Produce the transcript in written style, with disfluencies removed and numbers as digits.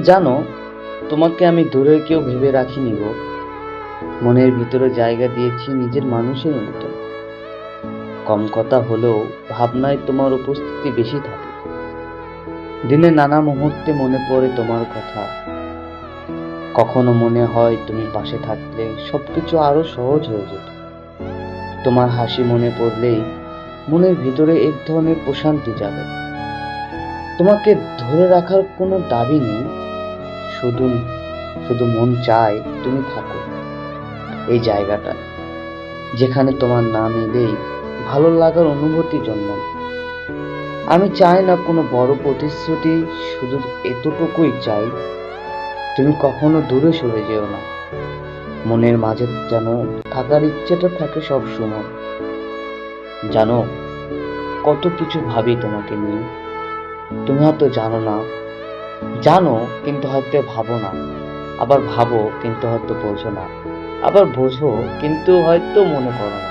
জানো, তোমাকে আমি দূরে কেউ ভেবে রাখিনি গো। মনের ভিতরে জায়গা দিয়েছি নিজের মানুষের মতো। কম কথা হলেও ভাবনায় তোমার উপস্থিতি বেশি থাকে। দিনে নানা মুহূর্তে মনে পড়ে তোমার কথা। কখনো মনে হয় তুমি পাশে থাকলে সবকিছু আরো সহজ হয়ে যেত। তোমার হাসি মনে পড়লেই মনের ভিতরে এক ধরনের প্রশান্তি জাগে। তোমাকে ধরে রাখার কোনো দাবি নেই, শুধু শুধু মন চায় তুমি থাকো এই জায়গাটা, যেখানে তোমার নাম এলেই ভালো লাগার অনুভূতি জন্মায়। আমি চাই না কোনো বড় প্রতিশ্রুতি, শুধু এতটুকুই চাই, তুমি কখনো দূরে সরে যেও না। মনের মাঝে যেন থাকার ইচ্ছেটা থাকে সব সময়। জানো, কত কিছু ভাবি তোমাকে নিয়ে। তুমি হয়তো জানো না, জানো কিন্তু হয়তো ভাবো না, আবার ভাবো কিন্তু হয়তো বোঝো না, আবার বোঝো কিন্তু হয়তো মনে করো না।